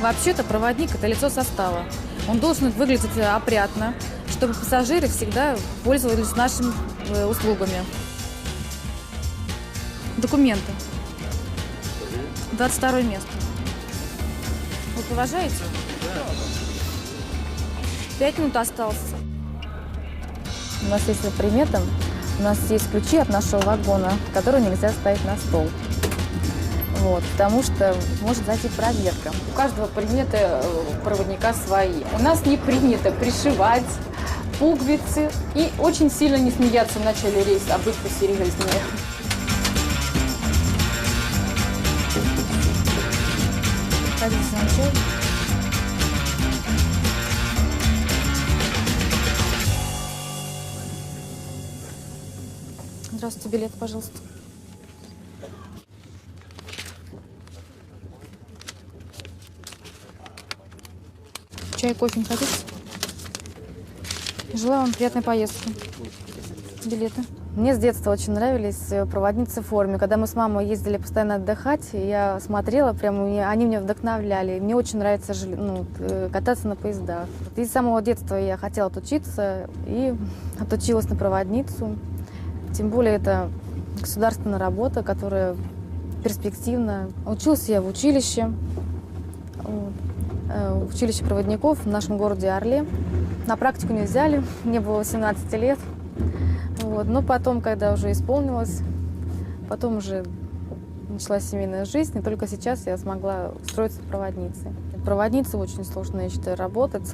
Вообще-то проводник – это лицо состава. Он должен выглядеть опрятно, чтобы пассажиры всегда пользовались нашими услугами. Документы. 22 место. Вы провожаете? Да. 5 минут осталось. У нас есть примета. У нас есть ключи от нашего вагона, которые нельзя ставить на стол. Вот, потому что может зайти проверка. У каждого предмета проводника свои. У нас не принято пришивать пуговицы и очень сильно не смеяться в начале рейса, а быть посерьезнее. Садитесь на чай. Здравствуйте, билет, пожалуйста. Чай, кофе не хотите? Желаю вам приятной поездки. Билеты. Мне с детства очень нравились проводницы в форме. Когда мы с мамой ездили постоянно отдыхать, я смотрела, прямо они меня вдохновляли. Мне очень нравится кататься на поездах. И с самого детства я хотела отучиться и отучилась на проводницу. Тем более это государственная работа, которая перспективна. Училась я в училище проводников в нашем городе Орле. На практику не взяли, мне было 18 лет. Вот. Но потом, когда уже исполнилось, потом уже началась семейная жизнь, и только сейчас я смогла устроиться проводницей. Проводницей очень сложно, я считаю, работать.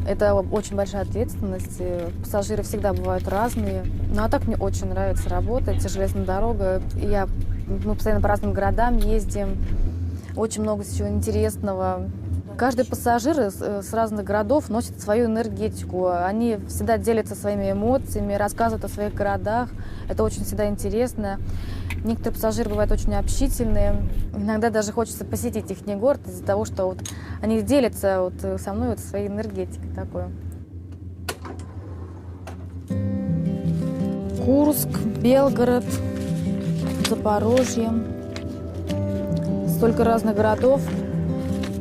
Это очень большая ответственность. Пассажиры всегда бывают разные. Ну а так мне очень нравится работать. Железная дорога. Мы постоянно по разным городам ездим. Очень много всего интересного. Каждый пассажир с разных городов носит свою энергетику. Они всегда делятся своими эмоциями, рассказывают о своих городах. Это очень всегда интересно. Некоторые пассажиры бывают очень общительные. Иногда даже хочется посетить их город из-за того, что они делятся со мной своей энергетикой такой. Курск, Белгород, Запорожье. Столько разных городов.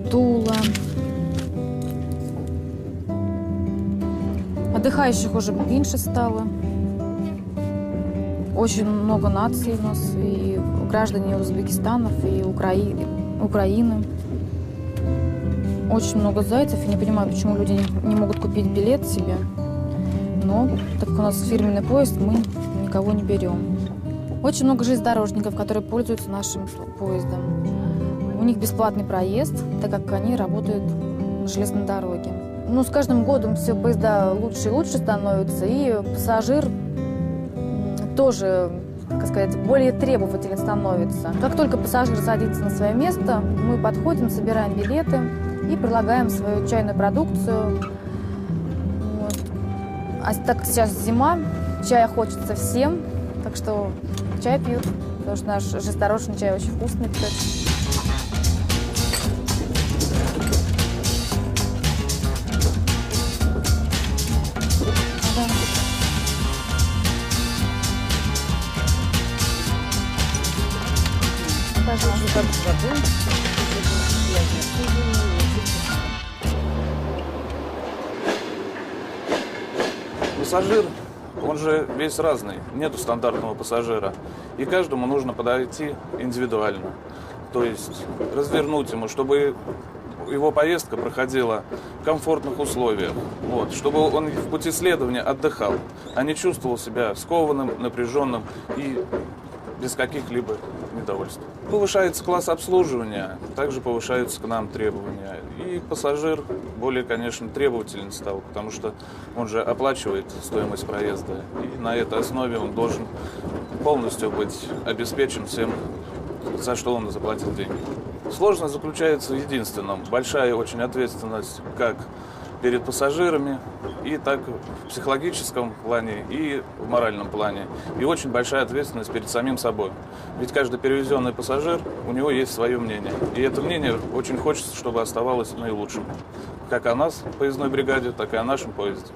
Тула. Отдыхающих уже меньше стало. Очень много наций у нас, и граждане Узбекистанов, и Украины. Очень много зайцев. Я не понимаю, почему люди не могут купить билет себе. Но, так как у нас фирменный поезд, мы никого не берем. Очень много железнодорожников, которые пользуются нашим поездом. У них бесплатный проезд, так как они работают на железной дороге. С каждым годом все поезда лучше и лучше становятся, и пассажир тоже, более требователен становится. Как только пассажир садится на свое место, мы подходим, собираем билеты и предлагаем свою чайную продукцию. Вот. А так как сейчас зима, чая хочется всем, так что чай пьют, потому что наш железнодорожный чай очень вкусный, кстати. Пассажир, он же весь разный, нету стандартного пассажира. И каждому нужно подойти индивидуально. То есть развернуть ему, чтобы его поездка проходила в комфортных условиях. Вот, чтобы он в пути следования отдыхал, а не чувствовал себя скованным, напряженным и без каких-либо недовольств. Повышается класс обслуживания, также повышаются к нам требования. И пассажир более, конечно, требователен стал, потому что он же оплачивает стоимость проезда. И на этой основе он должен полностью быть обеспечен всем, за что он заплатил деньги. Сложность заключается в единственном. Большая очень ответственность как перед пассажирами, и так в психологическом плане, и в моральном плане. И очень большая ответственность перед самим собой. Ведь каждый перевезенный пассажир, у него есть свое мнение. И это мнение очень хочется, чтобы оставалось наилучшим. Как о нас, поездной бригаде, так и о нашем поезде.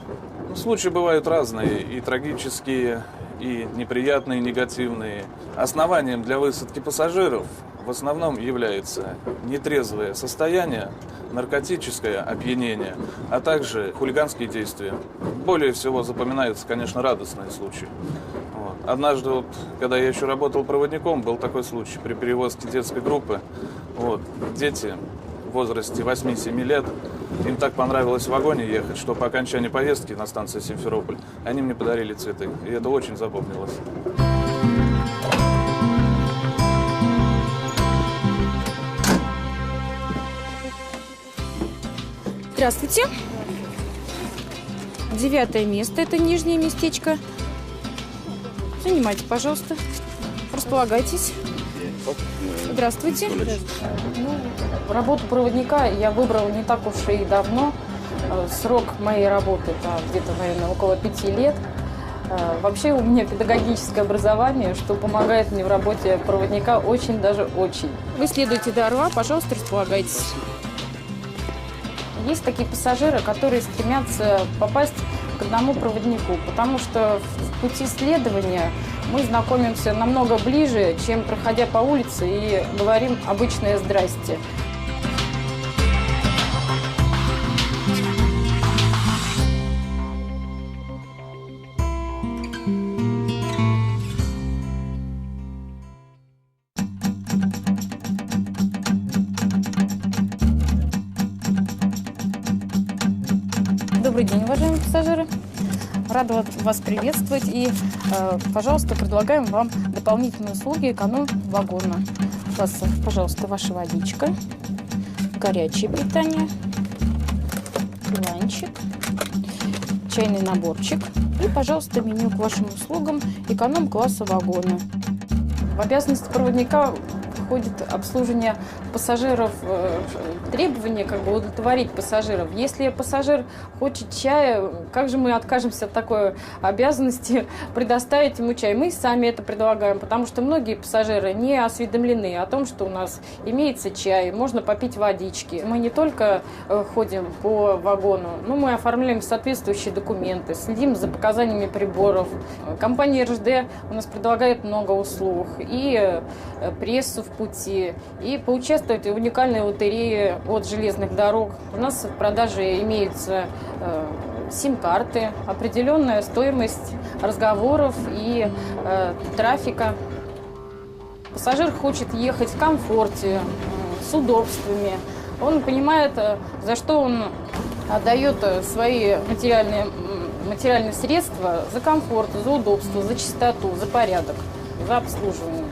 Случаи бывают разные, и трагические, и неприятные, и негативные. Основанием для высадки пассажиров в основном является нетрезвое состояние, наркотическое опьянение, а также хулиганские действия. Более всего запоминаются, конечно, радостные случаи. Вот. Однажды, вот, когда я еще работал проводником, был такой случай при перевозке детской группы. Вот, дети в возрасте 8-7 лет, им так понравилось в вагоне ехать, что по окончании поездки на станции Симферополь они мне подарили цветы. И это очень запомнилось. Здравствуйте. 9 место, это нижнее местечко. Занимайте, пожалуйста. Располагайтесь. Здравствуйте. Работу проводника я выбрала не так уж и давно. Срок моей работы это где-то, наверное, около 5 лет. Вообще у меня педагогическое образование, что помогает мне в работе проводника очень, даже очень. Вы следуете до Орла, пожалуйста, располагайтесь. Есть такие пассажиры, которые стремятся попасть к одному проводнику, потому что в пути следования мы знакомимся намного ближе, чем проходя по улице и говорим обычное «здрасте». Добрый день, уважаемые пассажиры. Рада вас приветствовать и, пожалуйста, предлагаем вам дополнительные услуги эконом-вагона. У вас, пожалуйста, ваша водичка, горячее питание, ланчик, чайный наборчик и, пожалуйста, меню к вашим услугам эконом-класса вагона. В обязанности проводника входит обслуживание пассажиров, требования удовлетворить пассажиров. Если пассажир хочет чая, как же мы откажемся от такой обязанности предоставить ему чай? Мы сами это предлагаем, потому что многие пассажиры не осведомлены о том, что у нас имеется чай, можно попить водички. Мы не только ходим по вагону, но мы оформляем соответствующие документы, следим за показаниями приборов. Компания РЖД у нас предлагает много услуг, и прессу в пути, и поучаствовать в уникальной лотерее от железных дорог. У нас в продаже имеются сим-карты, определенная стоимость разговоров и трафика. Пассажир хочет ехать в комфорте, с удобствами. Он понимает, за что он отдает свои материальные средства: за комфорт, за удобство, за чистоту, за порядок, за обслуживание.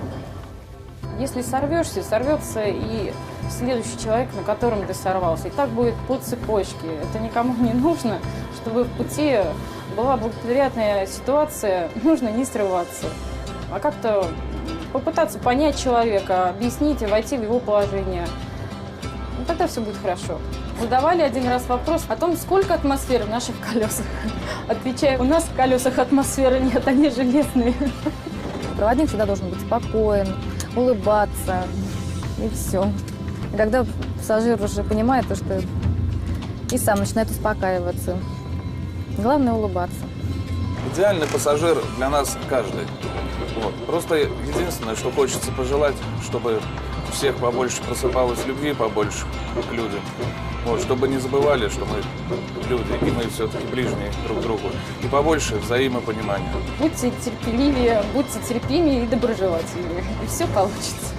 Если сорвешься, сорвется и следующий человек, на котором ты сорвался. И так будет по цепочке. Это никому не нужно, чтобы в пути была благоприятная ситуация. Нужно не срываться, а как-то попытаться понять человека, объяснить и войти в его положение. И тогда все будет хорошо. Задавали один раз вопрос о том, сколько атмосферы в наших колесах. Отвечаю, у нас в колесах атмосферы нет, они железные. Проводник всегда должен быть спокоен, улыбаться, и все. И тогда пассажир уже понимает, что и сам начинает успокаиваться. Главное — улыбаться. Идеальный пассажир для нас каждый. Вот. Просто единственное, что хочется пожелать, чтобы у всех побольше просыпалось любви, побольше к людям. Вот, чтобы не забывали, что мы люди, и мы все-таки ближние друг к другу. И побольше взаимопонимания. Будьте терпеливее, будьте терпимее и доброжелательнее. И все получится.